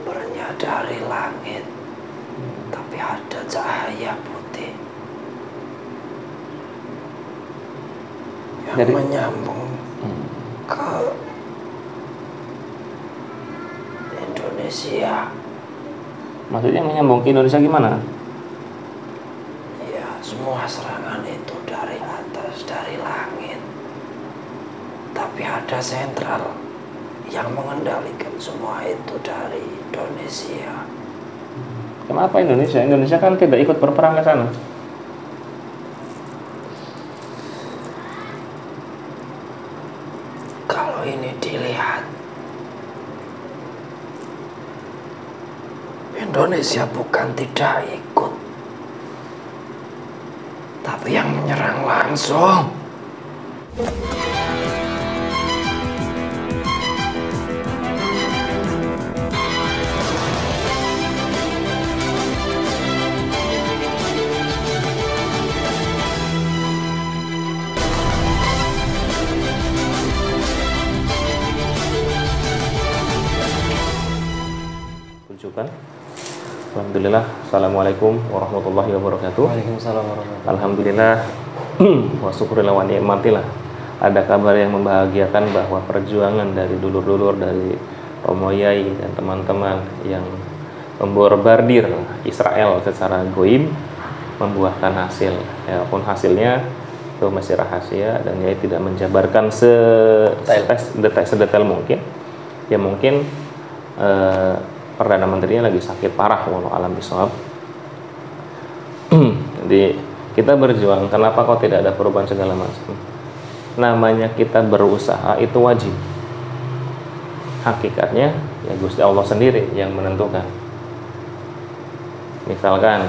sumbernya dari langit, tapi ada cahaya putih yang menyambung ke Indonesia. Maksudnya menyambung ke Indonesia gimana? Ya, semua serangan itu dari atas, dari langit, tapi ada sentral yang mengendalikan semua itu dari Indonesia. Kenapa Indonesia? Indonesia kan tidak ikut berperang ke sana. Kalau ini dilihat, Indonesia bukan tidak ikut, tapi yang menyerang langsung. Rujukan. Alhamdulillah. Assalamualaikum warahmatullahi wabarakatuh. Waalaikumsalam warahmatullahi wabarakatuh. Alhamdulillah wa syukurillah wa ni'matillah. Ada kabar yang membahagiakan bahwa perjuangan dari dulur-dulur, dari Romo Yai dan teman-teman yang memborbardir Israel secara goib membuahkan hasil. Ya, pun hasilnya itu masih rahasia dan Yai tidak menjabarkan sedetail mungkin. Ya mungkin Perdana Menterinya lagi sakit parah, walau alam bisawab. Jadi kita berjuang, kenapa kok tidak ada perubahan segala macam? Namanya kita berusaha itu wajib. Hakikatnya ya Gusti Allah sendiri yang menentukan. Misalkan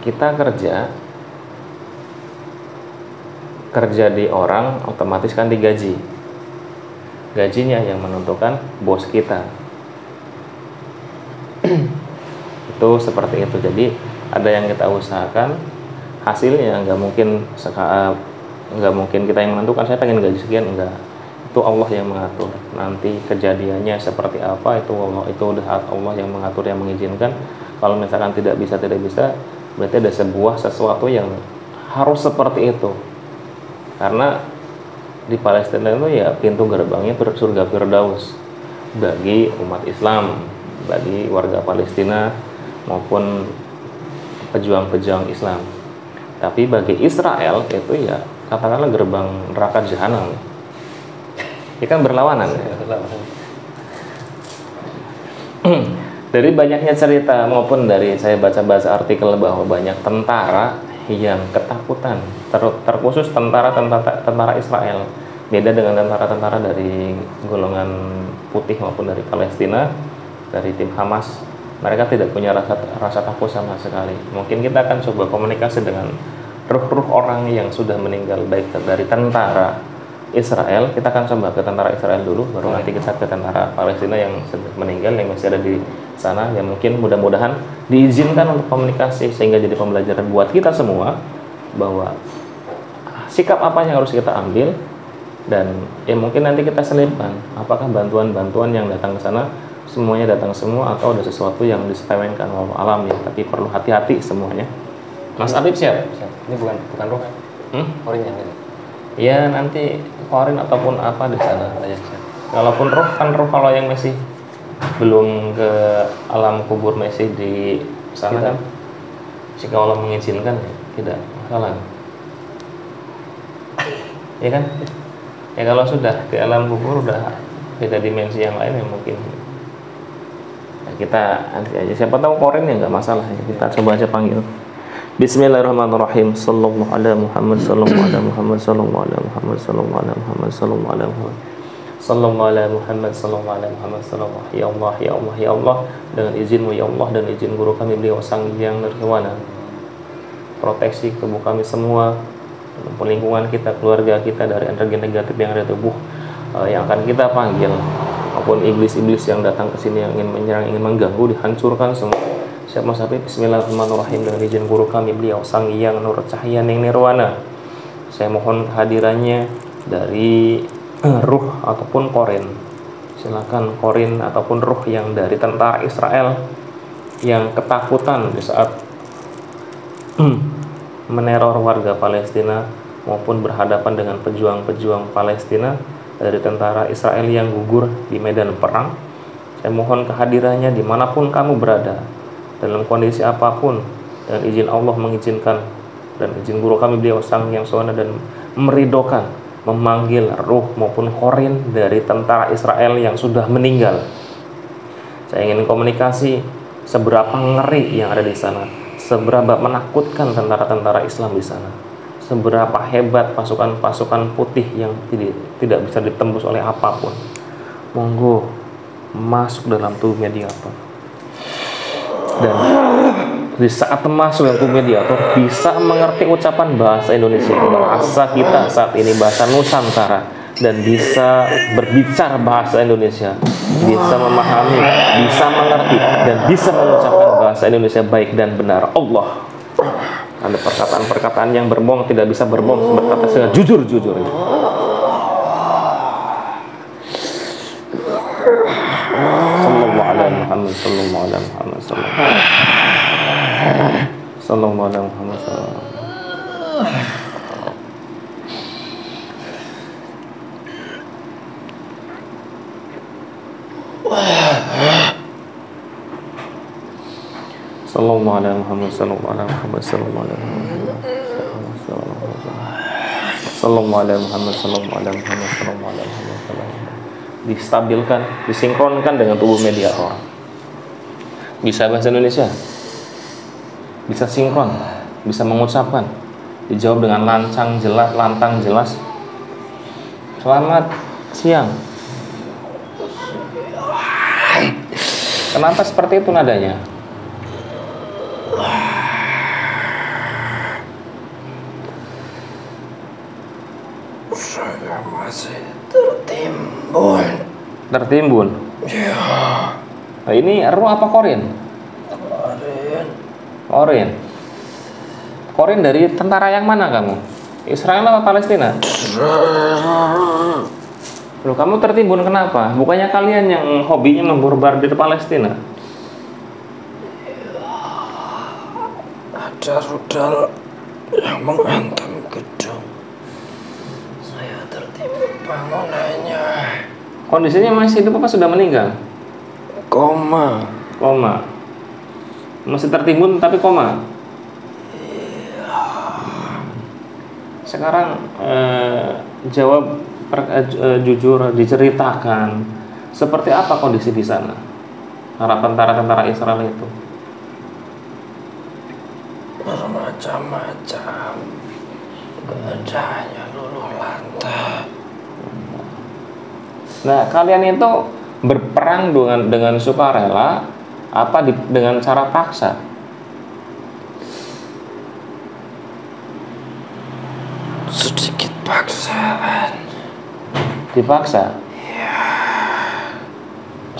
kita kerja di orang, otomatis kan digaji. Gajinya yang menentukan bos kita. Itu seperti itu. Jadi ada yang kita usahakan, hasilnya nggak mungkin kita yang menentukan. Saya pengen gaji sekian, enggak. Itu Allah yang mengatur. Nanti kejadiannya seperti apa itu udah Allah yang mengatur, yang mengizinkan. Kalau misalkan tidak bisa, berarti ada sesuatu yang harus seperti itu. Karena di Palestina itu ya pintu gerbangnya surga Firdaus bagi umat Islam, bagi warga Palestina maupun pejuang-pejuang Islam. Tapi bagi Israel itu ya katakanlah gerbang neraka jahanam. Ini kan berlawanan. Dari banyaknya cerita maupun dari saya baca-baca artikel bahwa banyak tentara yang ketakutan, terkhusus tentara Israel, beda dengan tentara-tentara dari golongan putih maupun dari Palestina, dari tim Hamas. Mereka tidak punya rasa takut sama sekali. Mungkin kita akan coba komunikasi dengan ruh-ruh orang yang sudah meninggal, baik dari tentara Israel. Kita akan coba ke tentara Israel dulu, baru nanti kita ke tentara Palestina yang sudah meninggal, yang masih ada di sana. Ya mungkin mudah-mudahan diizinkan untuk komunikasi sehingga jadi pembelajaran buat kita semua bahwa sikap apa yang harus kita ambil. Dan ya mungkin nanti kita selipkan apakah bantuan-bantuan yang datang ke sana semuanya datang semua atau ada sesuatu yang disepelekan oleh alam ya, tapi perlu hati-hati semuanya. Mas Habib siap? Ini bukan roh kan? Korin yang ini. Ya nanti korin ataupun apa di sana. Ya, siap. Kalaupun roh kan roh, kalau yang masih belum ke alam kubur, masih di sana kan, jika Allah mengizinkan ya, tidak masalah. Ya kan? Ya kalau sudah ke alam kubur udah beda dimensi yang lain ya mungkin ya, kita nanti aja, siapa tahu korin ya nggak masalah ya, kita coba aja panggil. Bismillahirrahmanirrahim. Sallallahu ala Muhammad, sallallahu ala Muhammad, sallallahu ala Muhammad, sallallahu ala Muhammad, sallallahu ala Muhammad, sallallahu ala Muhammad, sallallahu ala Muhammad, sallallahu. Ya Allah, ya Allah, ya Allah, dengan izinmu ya Allah dan izin guru kami beliau sang yang nirwana, proteksi tubuh kami semua, lingkungan kita, keluarga kita dari energi negatif yang ada tubuh yang akan kita panggil, maupun iblis-iblis yang datang ke sini yang ingin menyerang, ingin mengganggu, dihancurkan semua. Siap Mas Habib. Bismillahirrahmanirrahim. Dengan izin guru kami beliau sang yang nur cahaya ning nirwana, saya mohon kehadirannya dari ruh ataupun koren. silakan korin ataupun ruh yang dari tentara Israel yang ketakutan di saat meneror warga Palestina maupun berhadapan dengan pejuang-pejuang Palestina dari tentara Israel yang gugur di medan perang. Saya mohon kehadirannya dimanapun kamu berada, dalam kondisi apapun, dan izin Allah mengizinkan dan izin guru kami beliau Sang Yang Sowana dan meridokan memanggil ruh maupun korin dari tentara Israel yang sudah meninggal. Saya ingin komunikasi seberapa ngeri yang ada di sana, seberapa menakutkan tentara-tentara Islam di sana, seberapa hebat pasukan-pasukan putih yang tidak bisa ditembus oleh apapun. Monggo masuk dalam tubuh mediator, dan di saat masuk dalam tubuh mediator bisa mengerti ucapan bahasa Indonesia, bahasa kita saat ini, bahasa Nusantara, dan bisa berbicara bahasa Indonesia, bisa memahami, bisa mengerti, dan bisa mengucapkan bahasa Indonesia baik dan benar. Allah, ada perkataan-perkataan yang berbohong tidak bisa berbohong, berkata dengan jujur-jujur. Sallallahu alaihi Muhammad, sallallahu alaihi Muhammad, sallallahu alaihi Muhammad, sallallahu alaihi Muhammad, sallallahu alaihi Muhammad, sallallahu alaihi Muhammad, sallallahu alaihi Muhammad, sallallahu alaihi Muhammad, sallallahu alaihi Muhammad. Distabilkan, disinkronkan dengan tubuh mediator. Bisa bahasa Indonesia, bisa sinkron, bisa mengucapkan, dijawab dengan lantang jelas. Selamat siang. Kenapa seperti itu nadanya? Saya masih tertimbun. Tertimbun? Ya. Nah, ini ruh apa korin? Korin. Korin dari tentara yang mana kamu? Israel atau Palestina? Loh, kamu tertimbun kenapa? Bukannya kalian yang hobinya memborbardir Palestina? Ada rudal yang menghantam gedung. Saya tertimbun bangunannya. Kondisinya masih hidup apa sudah meninggal? Koma. Masih tertimbun tapi koma. Sekarang jawab jujur, diceritakan seperti apa kondisi di sana para tentara Israel itu. Bermacam-macam, keadaannya luluh lantak. Nah, kalian itu berperang dengan sukarela apa dengan cara paksa? Sedikit paksaan. Dipaksa? Ya.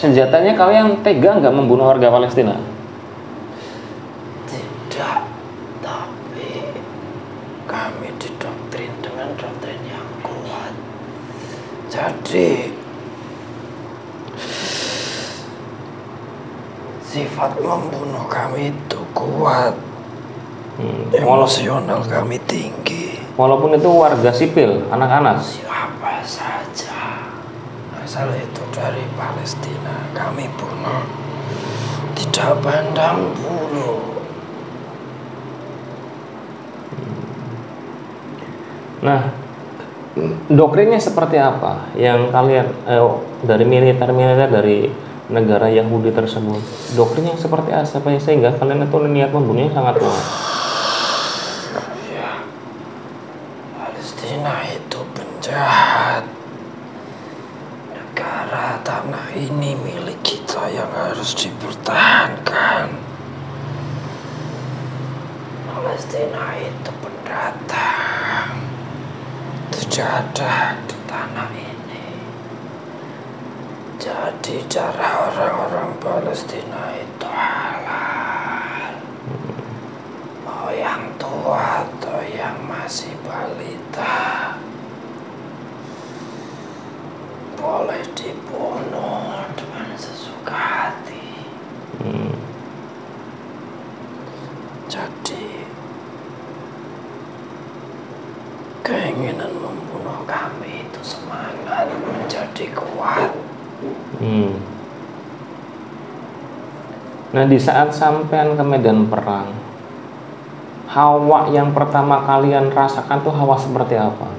Senjatanya kalian tega nggak membunuh warga Palestina? Tidak, tapi kami didoktrin dengan doktrin yang kuat. Jadi sifat membunuh kami itu kuat. Emosional kami tinggi. Walaupun itu warga sipil, anak-anak. Siapa saja, asal itu dari Palestina, kami bunuh. Tidak pandang bulu. Nah, doktrinnya seperti apa yang kalian dari militer dari negara Yahudi tersebut? Doktrinnya seperti apa sehingga kalian itu niat membunuhnya sangat kuat? Ya, Palestina itu penjahat. Negara tanah ini milik kita yang harus dipertahankan. Palestina itu pendatang. Tidak ada di tanah ini. Jadi cara orang-orang Palestina itu halal. Mau yang tua atau yang masih balita boleh dibunuh. sesuka hati. Jadi keinginan membunuh kami itu semangat menjadi kuat. Nah, di saat sampean ke medan perang, hawa yang pertama kalian rasakan tuh hawa seperti apa?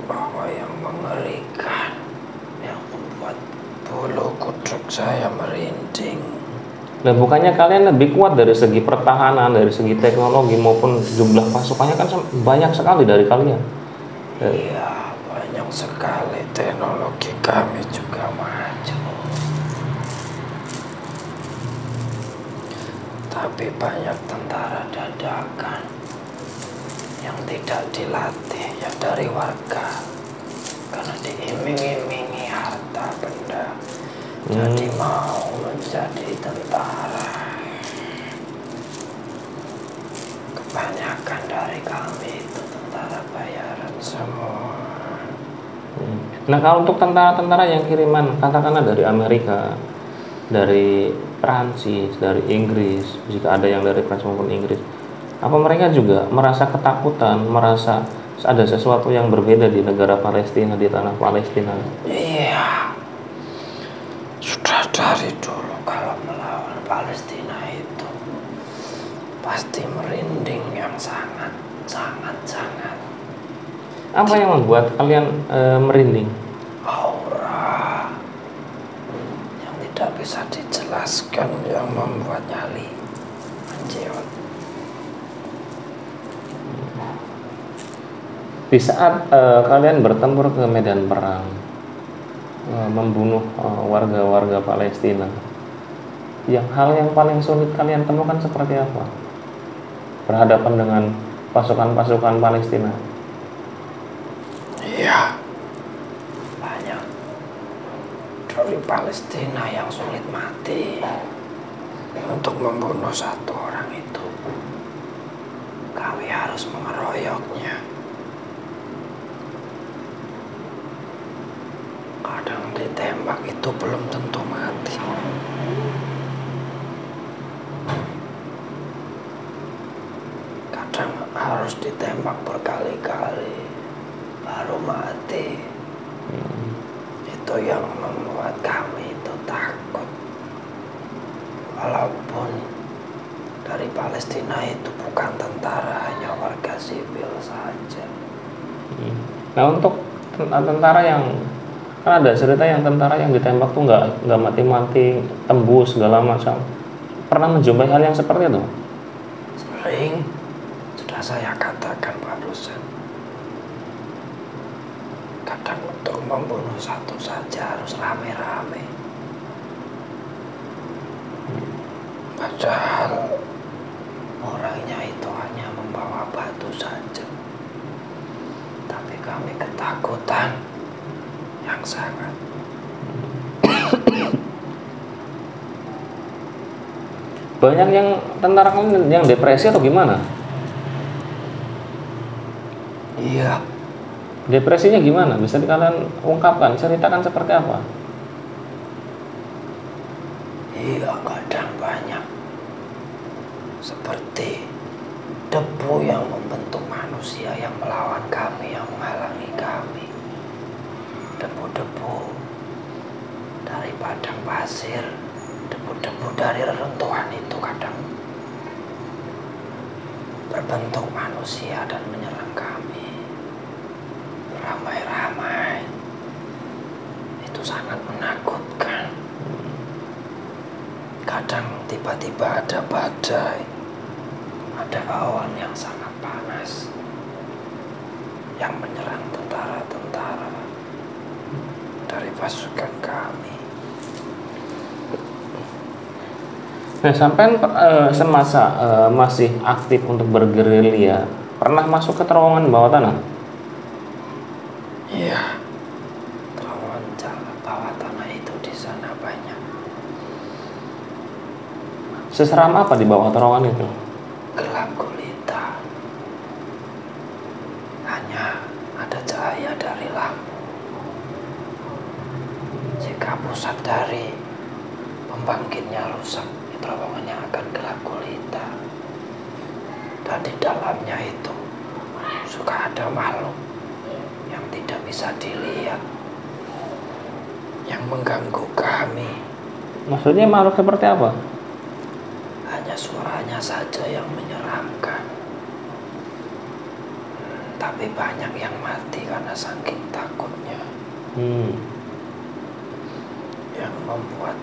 Hawa yang mengerikan, yang membuat bulu kuduk saya merinding. Nah, bukannya kalian lebih kuat dari segi pertahanan, dari segi teknologi maupun jumlah pasukannya kan banyak sekali dari kalian. Iya, banyak sekali, teknologi kami juga maju. Tapi banyak tentara dadakan yang tidak dilatih ya dari warga, karena diiming-imingi harta benda, jadi mau menjadi tentara. Kebanyakan dari kami itu tentara bayaran semua. Nah, kalau untuk tentara-tentara yang kiriman, katakanlah dari Amerika, dari Prancis, dari Inggris, jika ada yang dari Prancis maupun Inggris, apa mereka juga merasa ketakutan, merasa ada sesuatu yang berbeda di negara Palestina, di tanah Palestina? Iya, sudah dari dulu kalau melawan Palestina itu pasti merinding yang sangat. Apa yang membuat kalian merinding? Aura yang tidak bisa dijelaskan yang membuat nyali menjiwat. Di saat kalian bertempur ke medan perang, membunuh warga-warga Palestina, hal yang paling sulit kalian temukan seperti apa? Berhadapan dengan pasukan-pasukan Palestina. Iya, banyak dari Palestina yang sulit mati. Untuk membunuh satu orang itu, kami harus mengeroyoknya. Kadang ditembak itu belum tentu mati. Kadang harus ditembak berkali-kali baru mati. Itu yang membuat kami itu takut. Walaupun dari Palestina itu bukan tentara, hanya warga sipil saja. Nah, untuk tentara yang, kan ada cerita yang tentara yang ditembak tuh nggak mati-mati, tembus segala macam. Pernah menjumpai hal yang seperti itu? Sering, sudah saya katakan barusan. Kadang untuk membunuh satu saja harus rame-rame. Padahal orangnya itu hanya membawa batu saja. Tapi kami ketakutan yang sangat. Banyak yang tentara kalian yang depresi atau gimana? Iya, Depresinya gimana? Bisa kalian ungkapkan, ceritakan seperti apa? iya kadang banyak. Seperti debu yang membentuk manusia yang melawan kami, yang menghalangi kami. Debu-debu dari padang pasir, debu-debu dari reruntuhan itu kadang berbentuk manusia dan menyerang kami. Ramai-ramai. Itu sangat menakutkan. Kadang tiba-tiba ada badai, ada awan yang sangat panas yang menyerang tentara-tentara dari pasukan kami. Nah, sampai semasa masih aktif untuk bergerilya, pernah masuk ke terowongan bawah tanah? Iya, terowongan jalan bawah tanah itu di sana banyak. Seseram apa di bawah terowongan itu? Gelap gulita. Hanya ada cahaya dari lampu. Jika ketika pusat dari pembangkitnya rusak, terowongannya akan gelap gulita. Dan di dalamnya itu suka ada makhluk yang tidak bisa dilihat, yang mengganggu kami. Maksudnya makhluk seperti apa? Hanya suaranya saja yang menyeramkan. Tapi banyak yang mati karena saking takutnya. Yang membuat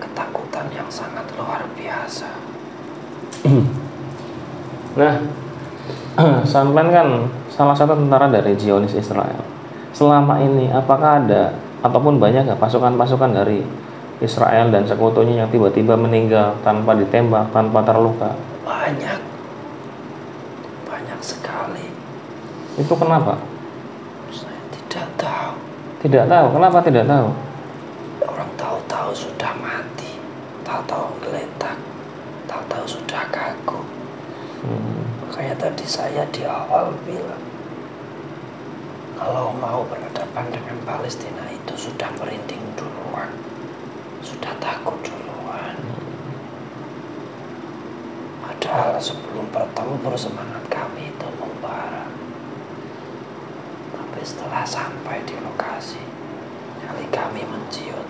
ketakutan yang sangat luar biasa. Nah, sampean kan salah satu tentara dari Zionis Israel. Selama ini apakah ada ataupun banyak nggak pasukan-pasukan dari Israel dan sekutunya yang tiba-tiba meninggal tanpa ditembak, tanpa terluka? Banyak sekali. Itu kenapa? Saya tidak tahu. Tidak tahu. Kenapa tidak tahu? Orang tahu-tahu sudah mati, tahu-tahu geletak, tahu-tahu sudah kaku. Makanya tadi saya di awal bilang, kalau mau berhadapan dengan Palestina itu sudah merinding duluan, sudah takut duluan. Padahal sebelum bertemu semangat kami itu membara. Tapi setelah sampai di lokasi, nyali kami menciut.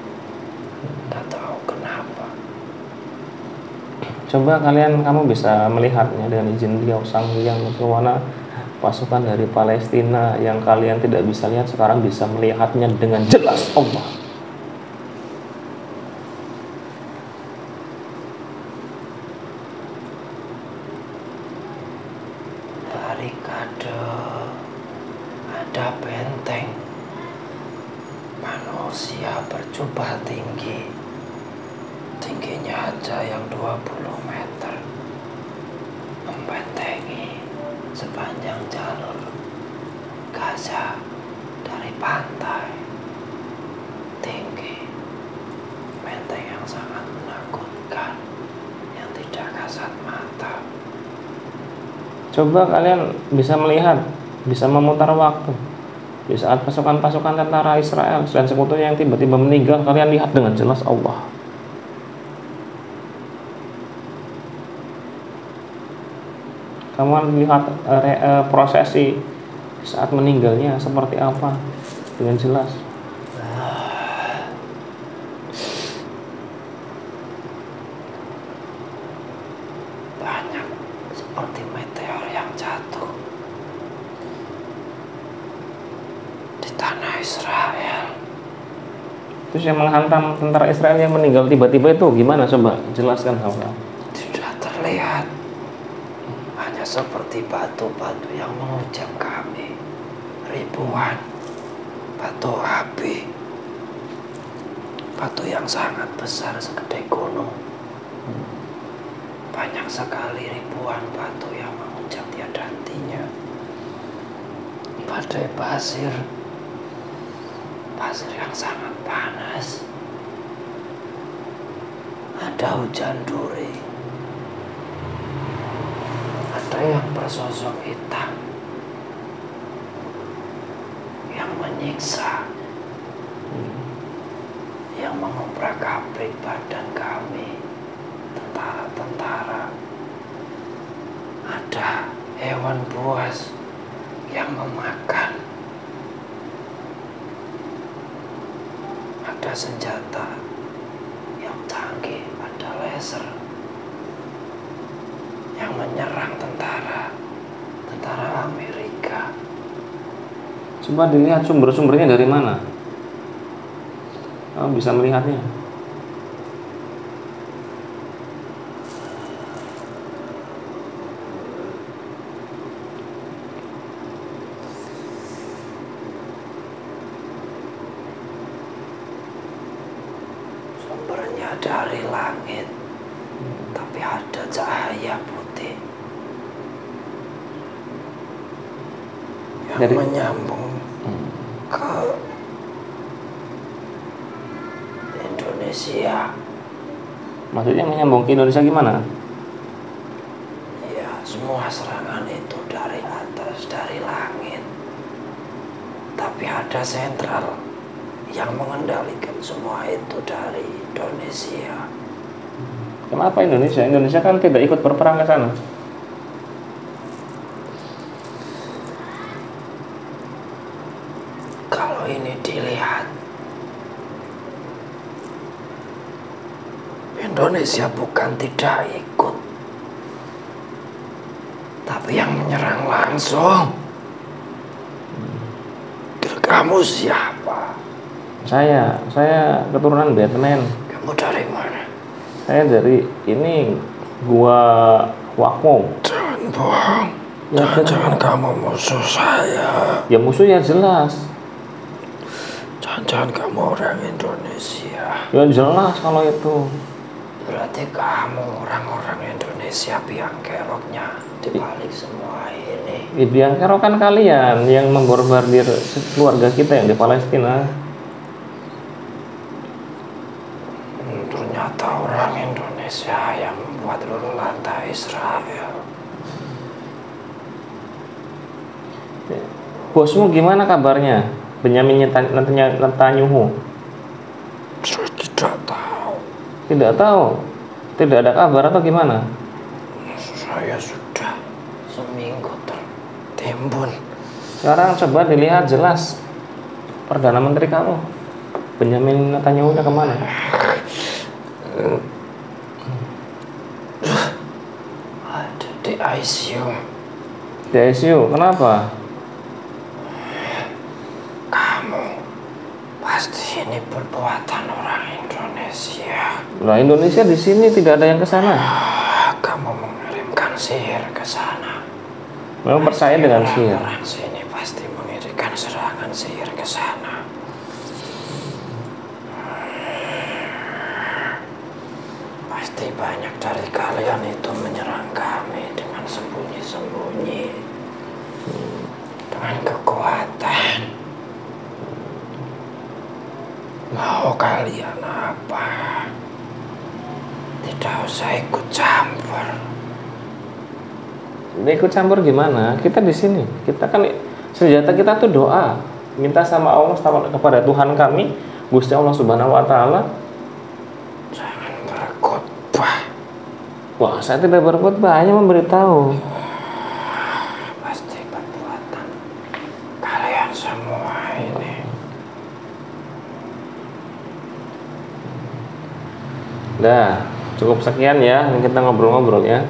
Tidak tahu kenapa. Coba kamu bisa melihatnya dengan izin Beliau Sang Hyang Nuswana, pasukan dari Palestina yang kalian tidak bisa lihat sekarang bisa melihatnya dengan jelas Allah. Barikade, ada benteng, manusia berjubah tinggi, tingginya aja yang 20 meter, membentengi sepanjang jalur Gaza dari pantai. Tinggi, benteng yang sangat menakutkan, yang tidak kasat mata. Coba kalian bisa melihat, bisa memutar waktu di saat pasukan-pasukan tentara Israel dan sekutunya yang tiba-tiba meninggal, kalian lihat dengan jelas Allah. Kamu lihat prosesi saat meninggalnya seperti apa dengan jelas. Banyak seperti meteor yang jatuh di tanah Israel. Terus yang menghantam tentara Israel yang meninggal tiba-tiba itu gimana? Coba jelaskan sama. Tidak terlihat, hanya seperti batu-batu yang menghujam kami. Ribuan batu api, batu yang sangat besar segede gunung. Banyak sekali ribuan batu yang menghujam tiada hentinya. Badai pasir, pasir yang sangat panas. Ada hujan duri, ada yang bersosok hitam yang menyiksa, yang mengobrak-abrik badan kami, tentara-tentara. Ada hewan buas yang memakan. Ada senjata yang canggih, ada laser yang menyerang tentara Amerika. Coba dilihat sumber-sumbernya dari mana. Kamu bisa melihatnya. Sumbernya dari langit, tapi ada cahaya putih yang Dari- menyambung ke Indonesia. Maksudnya menyambung ke Indonesia gimana? Ya, semua serangan itu dari atas, dari langit. Tapi ada sentral yang mengendalikan semua itu dari Indonesia. Kenapa Indonesia? Indonesia kan tidak ikut berperang ke sana. Kalau ini dilihat, Indonesia bukan tidak ikut, tapi yang menyerang langsung. Kamu siapa? Saya keturunan Batman. Kamu dari mana? Saya dari ini gua Wakmo. Jangan bohong. Ya, Jangan kamu musuh saya. Ya musuhnya jelas. Jangan kamu orang Indonesia. Ya jelas kalau itu. Berarti kamu orang-orang Indonesia biang keroknya di balik semua ini. Biang kerok kan kalian yang membombardir keluarga kita yang di Palestina. Ternyata orang Indonesia yang membuat luluh lantai Israel. Bosmu gimana kabarnya? Benyamin Netanyahu. Saya tidak tahu. Tidak tahu. Tidak ada kabar atau gimana? Saya sudah seminggu tertimbun. Sekarang coba dilihat jelas Perdana Menteri kamu Benyamin Netanyahu nya kemana? Ada di ICU. Di ICU, kenapa? Kamu pasti ini perbuatan orang Indonesia. Nah, Indonesia di sini tidak ada yang ke sana. Kamu mengirimkan sihir ke sana. Memang percaya dengan sihir. Orang sini pasti mengirimkan serangan sihir ke sana. Pasti banyak dari kalian itu menyerang kami dengan sembunyi-sembunyi, dengan kekuatan. Mau kalian apa? Tidak usah ikut campur. Ikut campur gimana? Kita di sini. Kita kan senjata kita tuh doa. Minta sama Allah kepada Tuhan kami, Gusti Allah Subhanahu wa taala. Jangan berkhotbah. Wah, saya tidak berkhotbah, hanya memberitahu. Pasti perbuatan kalian semua ini. Nah, cukup sekian ya kita ngobrol-ngobrol ya.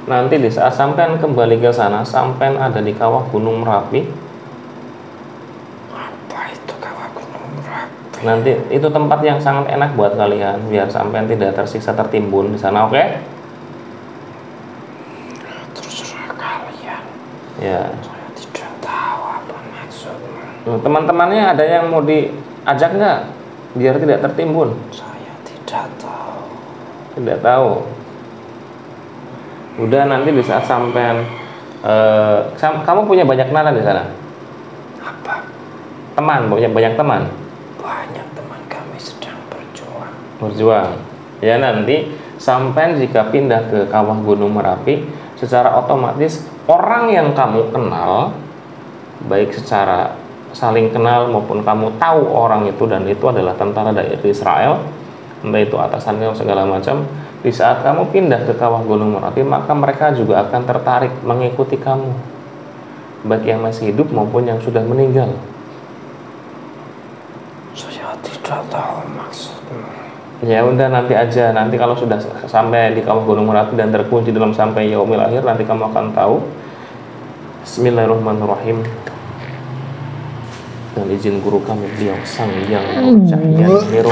Nanti di saat sampean kembali ke sana, sampean ada di kawah Gunung Merapi. Apa itu kawah Gunung Merapi? Nanti itu tempat yang sangat enak buat kalian biar sampean tidak tersiksa tertimbun di sana, oke? Terserah kalian. Ya. Saya tidak tahu apa maksudnya. Teman-temannya ada yang mau diajak nggak biar tidak tertimbun? Saya tidak tahu. Tidak tahu. Udah nanti di saat sampean kamu punya banyak kenalan di sana? Apa? Teman, punya banyak teman? Banyak teman kami sedang berjuang. Berjuang. Ya nanti sampean jika pindah ke kawah Gunung Merapi, secara otomatis orang yang kamu kenal, baik secara saling kenal maupun kamu tahu orang itu dan itu adalah tentara dari Israel, entah itu atasannya segala macam. Di saat kamu pindah ke kawah Gunung Merapi, maka mereka juga akan tertarik mengikuti kamu, baik yang masih hidup maupun yang sudah meninggal. Saya tidak tahu maksudnya. Ya udah nanti aja, nanti kalau sudah sampai di kawah Gunung Merapi dan terkunci dalam sampai yaumil akhir, nanti kamu akan tahu. Bismillahirrahmanirrahim. Dan izin guru kami beliau Sang Yang Cahya Niro